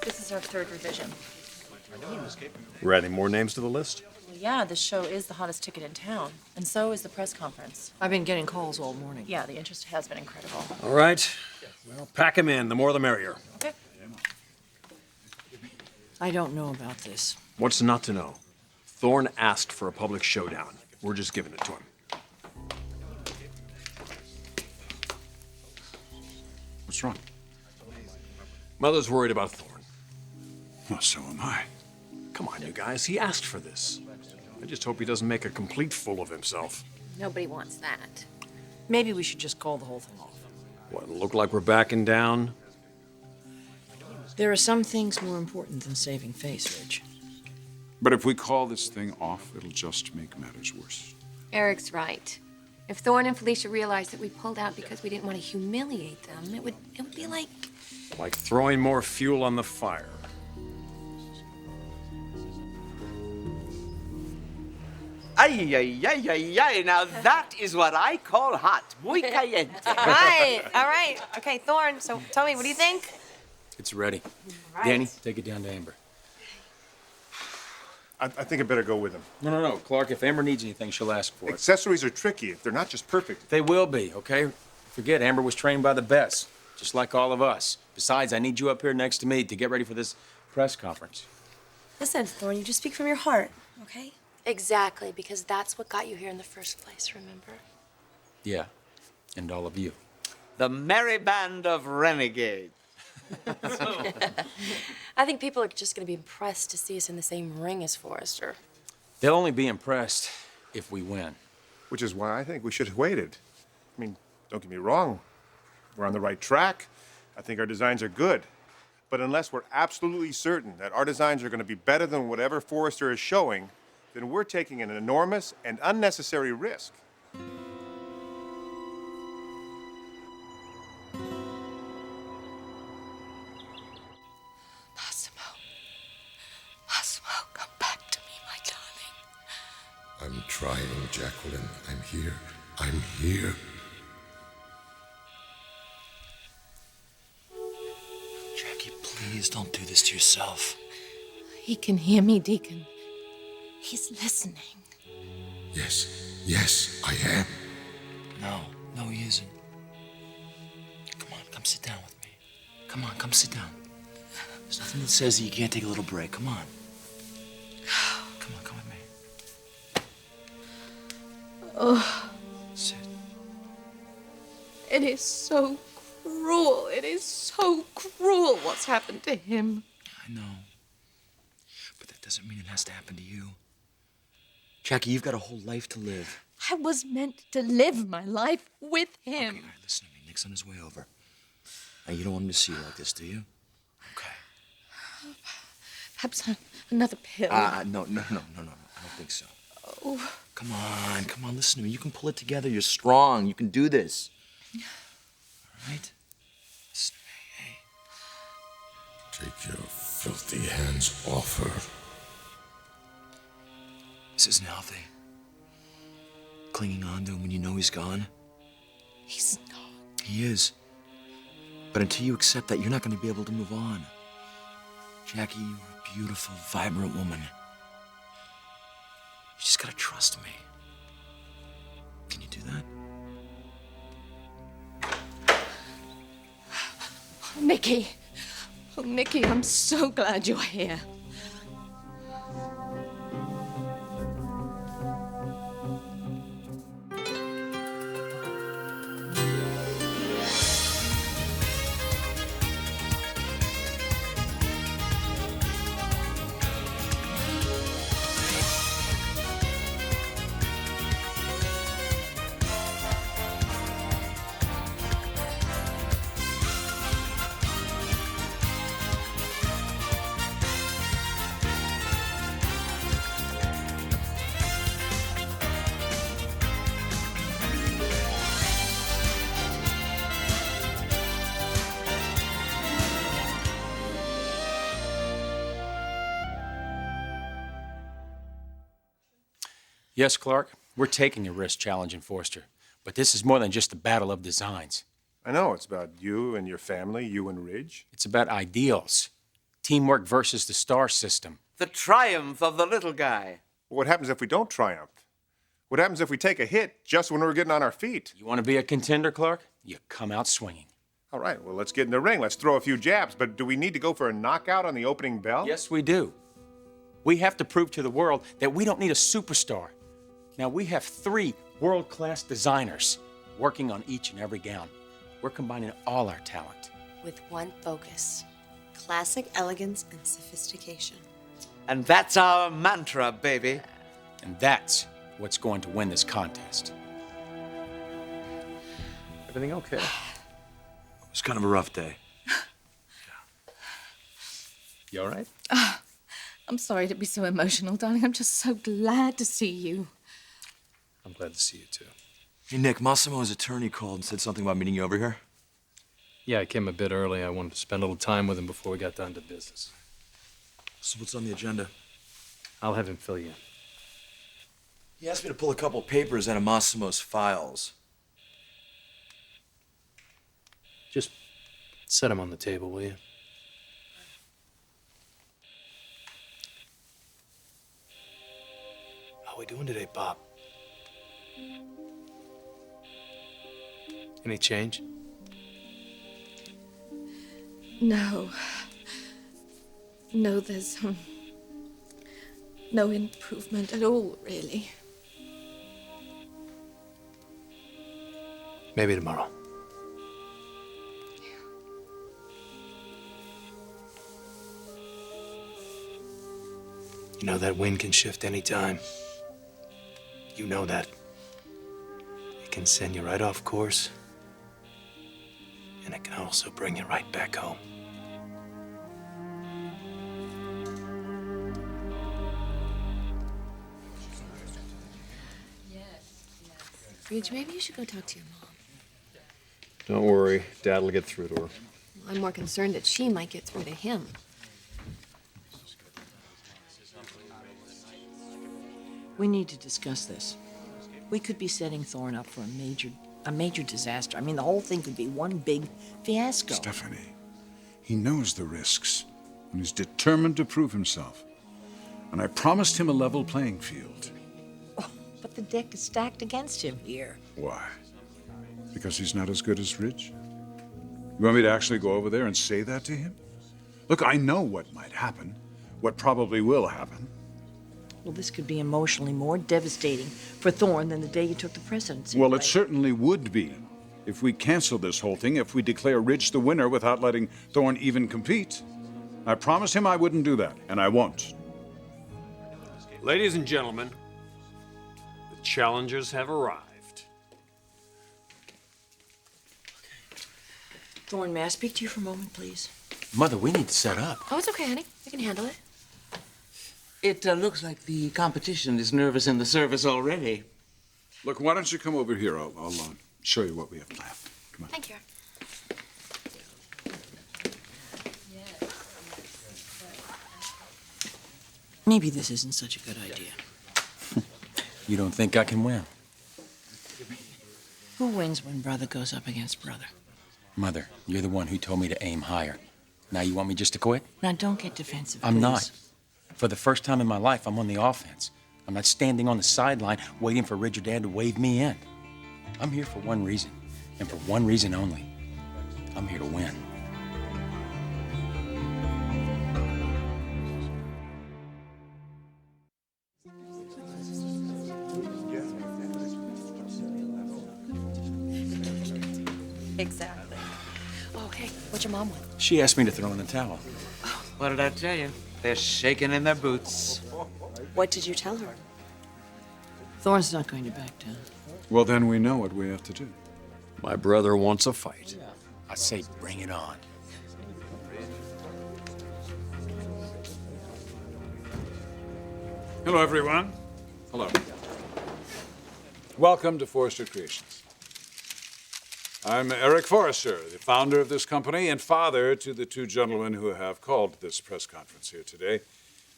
This is our third revision. We're adding more names to the list? Well, yeah, this show is the hottest ticket in town, and so is the press conference. I've been getting calls all morning. Yeah, the interest has been incredible. All right. Well, pack them in. The more the merrier. Okay. I don't know about this. What's not to know? Thorne asked for a public showdown. We're just giving it to him. What's wrong? Mother's worried about Thorne. Well, so am I. Come on, you guys. He asked for this. I just hope he doesn't make a complete fool of himself. Nobody wants that. Maybe we should just call the whole thing off. What, look like we're backing down? There are some things more important than saving face, Ridge. But if we call this thing off, it'll just make matters worse. Eric's right. If Thorne and Felicia realized that we pulled out because we didn't want to humiliate them, it would be like... Like throwing more fuel on the fire. Ay, ay, ay, ay, ay. Now that is what I call hot. Muy caliente. Right, all right. Okay, Thorne, so tell me, what do you think? It's ready. Right. Danny, take it down to Amber. I think I better go with him. No, Clark, if Amber needs anything, she'll ask for it. Accessories are tricky. They're not just perfect. They will be, okay? Forget, Amber was trained by the best, just like all of us. Besides, I need you up here next to me to get ready for this press conference. Listen, Thorne, you just speak from your heart, okay? Exactly, because that's what got you here in the first place, remember? Yeah, and all of you. The merry band of renegades. I think people are just going to be impressed to see us in the same ring as Forrester. They'll only be impressed if we win. Which is why I think we should have waited. I mean, don't get me wrong. We're on the right track. I think our designs are good. But unless we're absolutely certain that our designs are going to be better than whatever Forrester is showing, then we're taking an enormous and unnecessary risk. Massimo, come back to me, my darling. I'm trying, Jacqueline. I'm here. I'm here. Jackie, please don't do this to yourself. He can hear me, Deacon. He's listening. Yes, I am. No, he isn't. Come on, come sit down with me. Come on, come sit down. There's nothing that says that you can't take a little break. Come on. Come with me. Oh, Sit. it is so cruel. It is so cruel what's happened to him. I know. But that doesn't mean it has to happen to you. Jackie, you've got a whole life to live. I was meant to live my life with him. Okay, all right, listen to me. Nick's on his way over. Now, you don't want him to see you like this, do you? Okay. Perhaps another pill. No. I don't think so. Oh. Come on, listen to me. You can pull it together. You're strong. You can do this. All right? Listen to me, hey. Take your filthy hands off her. This isn't healthy. Clinging on to him when you know he's gone. He's not. He is. But until you accept that, you're not going to be able to move on. Jackie, you're a beautiful, vibrant woman. You just gotta trust me. Can you do that? Oh, Nicky. Oh, Nicky, I'm so glad you're here. Yes, Clark, we're taking a risk challenging Forrester. But this is more than just a battle of designs. I know, it's about you and your family, you and Ridge. It's about ideals. Teamwork versus the star system. The triumph of the little guy. What happens if we don't triumph? What happens if we take a hit just when we're getting on our feet? You want to be a contender, Clark? You come out swinging. All right, well, let's get in the ring. Let's throw a few jabs. But do we need to go for a knockout on the opening bell? Yes, we do. We have to prove to the world that we don't need a superstar. Now, we have 3 world-class designers working on each and every gown. We're combining all our talent. With one focus: classic elegance and sophistication. And that's our mantra, baby. And that's what's going to win this contest. Everything okay? It was kind of a rough day. You all right? I'm sorry to be so emotional, darling. I'm just so glad to see you. I'm glad to see you, too. Hey, Nick, Massimo's attorney called and said something about meeting you over here. Yeah, I came a bit early. I wanted to spend a little time with him before we got down to business. So what's on the agenda? I'll have him fill you in. He asked me to pull a couple papers out of Massimo's files. Just set him on the table, will you? How we doing today, Bob? Any change? No. No, there's no improvement at all, really. Maybe tomorrow. You know that wind can shift any time. You know that. It can send you right off course. And it can also bring you right back home. Ridge, maybe you should go talk to your mom. Don't worry. Dad will get through to her. I'm more concerned that she might get through to him. We need to discuss this. We could be setting Thorne up for a major disaster. I mean, the whole thing could be one big fiasco. Stephanie, he knows the risks, and he's determined to prove himself. And I promised him a level playing field. Oh, but the deck is stacked against him here. Why? Because he's not as good as Ridge? You want me to actually go over there and say that to him? Look, I know what might happen, what probably will happen. Well, this could be emotionally more devastating for Thorne than the day you took the presidency. Well, it certainly would be if we cancel this whole thing, if we declare Ridge the winner without letting Thorne even compete. I promised him I wouldn't do that, and I won't. Ladies and gentlemen, the challengers have arrived. Thorne, may I speak to you for a moment, please? Mother, we need to set up. Oh, it's okay, honey. I can handle it. It looks like the competition is nervous in the service already. Look, why don't you come over here? I'll show you what we have planned. Come on. Thank you. Maybe this isn't such a good idea. You don't think I can win? Who wins when brother goes up against brother? Mother, you're the one who told me to aim higher. Now you want me just to quit? Now, don't get defensive, I'm please. not. For the first time in my life, I'm on the offense. I'm not standing on the sideline waiting for Ridge or Dad to wave me in. I'm here for one reason, and for one reason only. I'm here to win. Exactly. Oh, hey, what's your mom want? She asked me to throw in the towel. What did I tell you? They're shaking in their boots. What did you tell her? Thorne's not going to back down. Well, then we know what we have to do. My brother wants a fight. I say bring it on. Hello, everyone. Hello. Welcome to Forrester Creations. I'm Eric Forrester, the founder of this company and father to the 2 gentlemen who have called this press conference here today,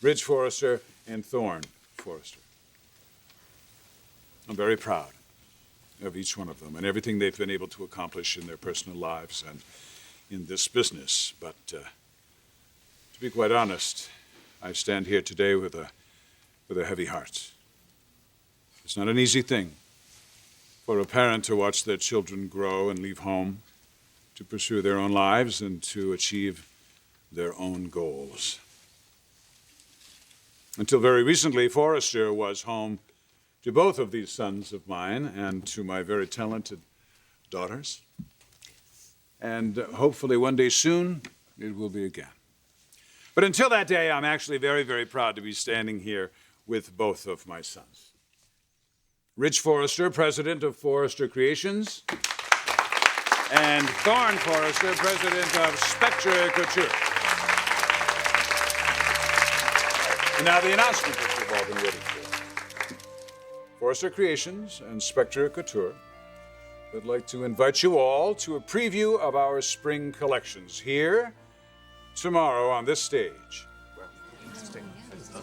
Ridge Forrester and Thorne Forrester. I'm very proud of each one of them and everything they've been able to accomplish in their personal lives and in this business. But To be quite honest, I stand here today with a heavy heart. It's not an easy thing for a parent to watch their children grow and leave home, to pursue their own lives and to achieve their own goals. Until very recently, Forrester was home to both of these sons of mine and to my very talented daughters. And hopefully one day soon, it will be again. But until that day, I'm actually very, very proud to be standing here with both of my sons. Ridge Forrester, president of Forrester Creations, and Thorne Forrester, president of Spectra Couture. And now the announcement that you've all been waiting for. Forrester Creations and Spectra Couture would like to invite you all to a preview of our spring collections here tomorrow on this stage.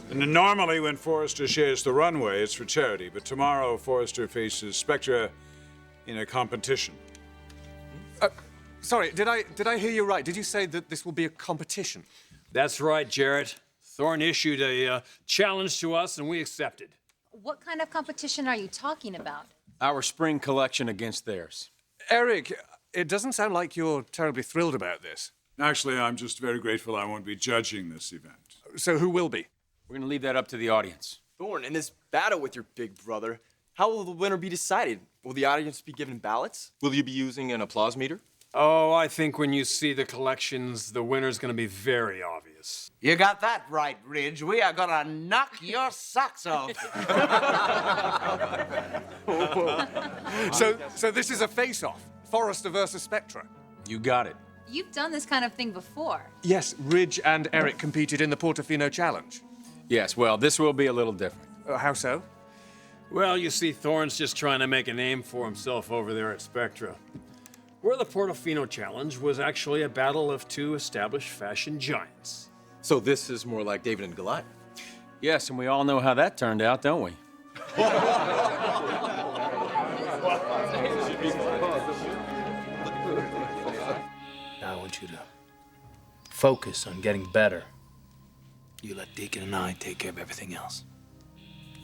And normally when Forrester shares the runway, it's for charity, but tomorrow Forrester faces Spectra in a competition. Sorry, did I hear you right? Did you say that this will be a competition? That's right, Jarrett. Thorne issued a challenge to us, and we accepted. What kind of competition are you talking about? Our spring collection against theirs. Eric, it doesn't sound like you're terribly thrilled about this. Actually, I'm just very grateful I won't be judging this event. So who will be? We're going to leave that up to the audience. Thorne, in this battle with your big brother, how will the winner be decided? Will the audience be given ballots? Will you be using an applause meter? Oh, I think when you see the collections, the winner's going to be very obvious. You got that right, Ridge. We are gonna knock your socks off. So this is a face-off. Forrester versus Spectra. You got it. You've done this kind of thing before. Yes, Ridge and Eric competed in the Portofino Challenge. Yes, well, this will be a little different. How so? Well, you see, Thorne's just trying to make a name for himself over there at Spectra. Where the Portofino Challenge was actually a battle of two established fashion giants. So this is more like David and Goliath. Yes, and we all know how that turned out, don't we? Now I want you to focus on getting better. You let Deacon and I take care of everything else.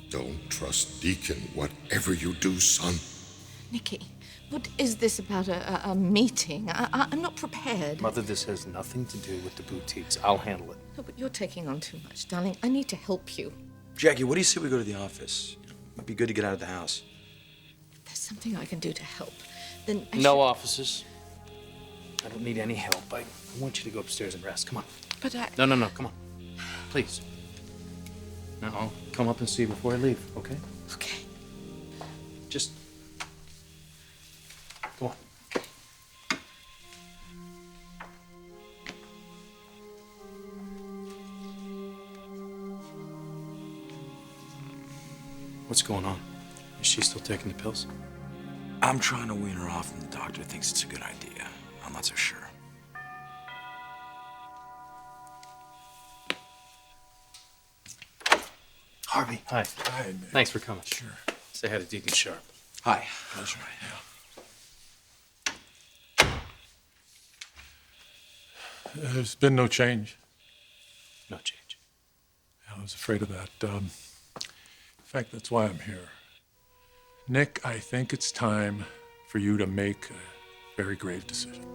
Don't trust Deacon, whatever you do, son. Nicky, what is this about a meeting? I'm not prepared. Mother, this has nothing to do with the boutiques. I'll handle it. No, but you're taking on too much, darling. I need to help you. Jackie, what do you say we go to the office? Might be good to get out of the house. If there's something I can do to help, then I No offices. I don't need any help. I want you to go upstairs and rest. Come on. But I... No, come on. Please. Now, I'll come up and see you before I leave, okay? Okay. Just... Go on. What's going on? Is she still taking the pills? I'm trying to wean her off, and the doctor thinks it's a good idea. I'm not so sure. Harvey. Hi. Hi, man. Thanks for coming. Sure. Say hi to Deacon Sharp. Hi. Pleasure. There's been no change. No change. I was afraid of that. In fact, that's why I'm here. Nick, I think it's time for you to make a very grave decision.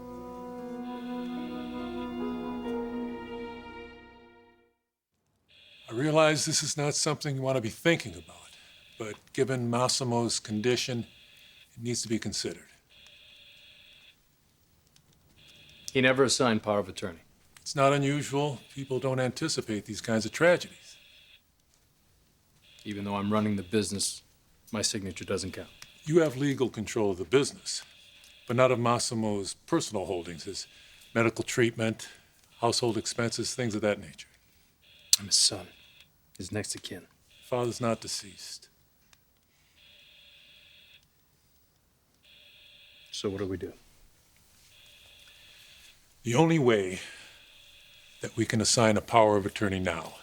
I realize this is not something you want to be thinking about, but given Massimo's condition, it needs to be considered. He never assigned power of attorney. It's not unusual. People don't anticipate these kinds of tragedies. Even though I'm running the business, my signature doesn't count. You have legal control of the business, but not of Massimo's personal holdings, his medical treatment, household expenses, things of that nature. I'm his son, his next of kin. Father's not deceased. So what do we do? The only way that we can assign a power of attorney now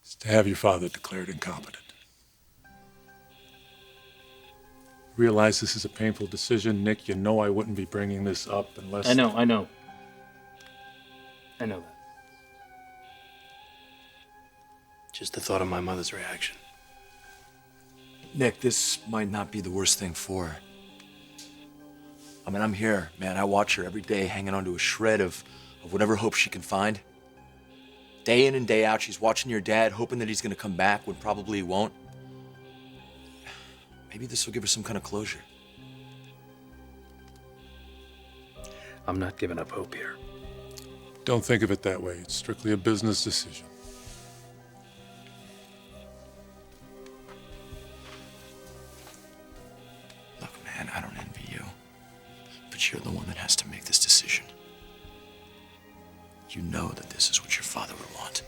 is to have your father declared incompetent. Realize this is a painful decision, Nick. You know I wouldn't be bringing this up unless... I know. I know that. Just the thought of my mother's reaction. Nick, this might not be the worst thing for her. I mean, I'm here, man. I watch her every day hanging on to a shred of whatever hope she can find. Day in and day out, she's watching your dad, hoping that he's gonna come back when probably he won't. Maybe this will give her some kind of closure. I'm not giving up hope here. Don't think of it that way. It's strictly a business decision. Look, man, I don't envy you. But you're the one that has to make this decision. You know that this is what your father would want.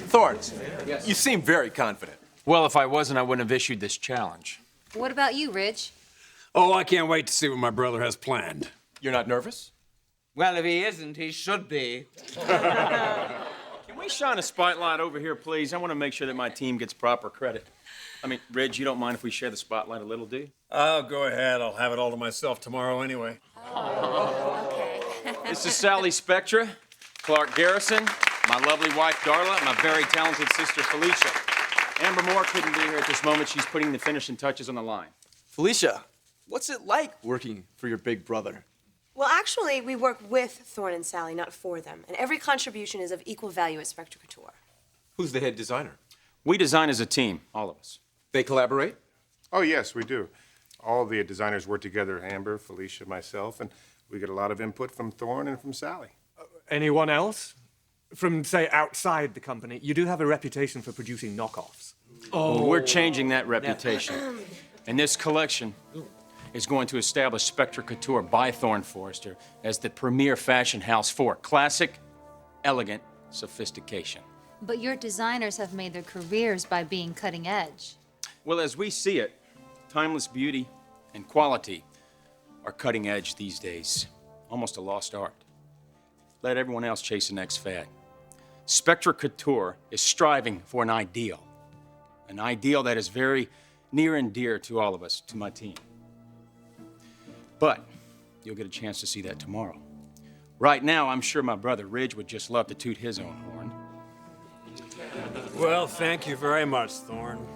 Thorne, you seem very confident. Well, if I wasn't, I wouldn't have issued this challenge. What about you, Ridge? Oh, I can't wait to see what my brother has planned. You're not nervous? Well, if he isn't, he should be. Can we shine a spotlight over here, please? I want to make sure that my team gets proper credit. I mean, Ridge, you don't mind if we share the spotlight a little, do you? Oh, go ahead. I'll have it all to myself tomorrow anyway. This is Sally Spectra, Clark Garrison, my lovely wife, Darla, and my very talented sister, Felicia. Amber Moore couldn't be here at this moment. She's putting the finishing touches on the line. Felicia, what's it like working for your big brother? Well, actually, we work with Thorne and Sally, not for them. And every contribution is of equal value at Spectra Couture. Who's the head designer? We design as a team, all of us. They collaborate? Oh, yes, we do. All the designers work together, Amber, Felicia, myself, and we get a lot of input from Thorne and from Sally. Anyone else? From, say, outside the company, you do have a reputation for producing knockoffs. Well, we're changing that reputation. And this collection is going to establish Spectra Couture by Thorne Forrester as the premier fashion house for classic, elegant sophistication. But your designers have made their careers by being cutting edge. Well, as we see it, timeless beauty and quality are cutting edge these days, almost a lost art. Let everyone else chase the next fad. Spectra Couture is striving for an ideal that is very near and dear to all of us, to my team. But you'll get a chance to see that tomorrow. Right now, I'm sure my brother Ridge would just love to toot his own horn. Well, thank you very much, Thorne.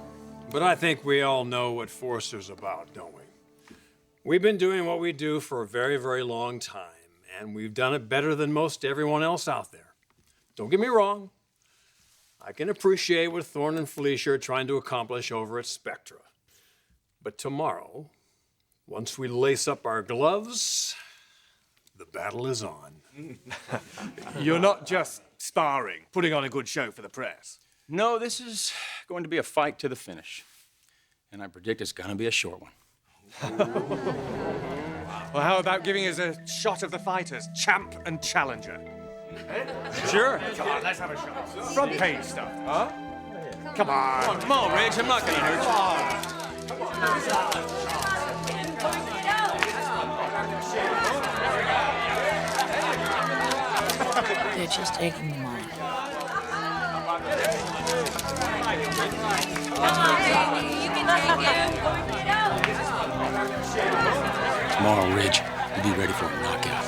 But I think we all know what Forrester's about, don't we? We've been doing what we do for a very, very long time, and we've done it better than most everyone else out there. Don't get me wrong. I can appreciate what Thorne and Felicia are trying to accomplish over at Spectra. But tomorrow, once we lace up our gloves, the battle is on. You're not just sparring, putting on a good show for the press. No, this is going to be a fight to the finish. And I predict it's going to be a short one. Well, how about giving us a shot of the fighters, champ and challenger? Sure. Come on, let's have a shot. Front page stuff. Huh? Come on. Come on, Ridge. I'm not going to hurt They're just taking them on. Tomorrow, Ridge, we'll be ready for a knockout.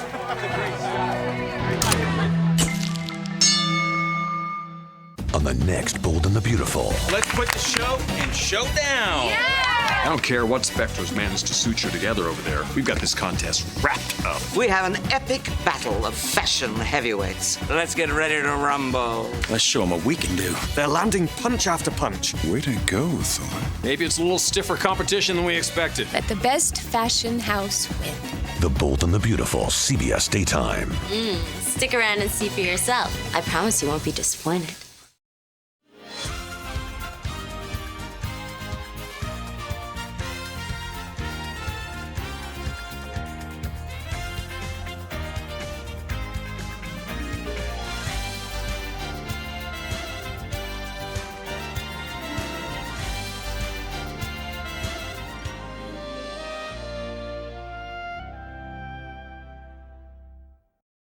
On the next Bold and the Beautiful. Let's put the show in showdown. Yeah! I don't care what Spectra's managed to suture together over there. We've got this contest wrapped up. We have an epic battle of fashion heavyweights. Let's get ready to rumble. Let's show them what we can do. They're landing punch after punch. Way to go, Thorne. Maybe it's a little stiffer competition than we expected. Let the best fashion house win. The Bold and the Beautiful, CBS Daytime. Stick around and see for yourself. I promise you won't be disappointed.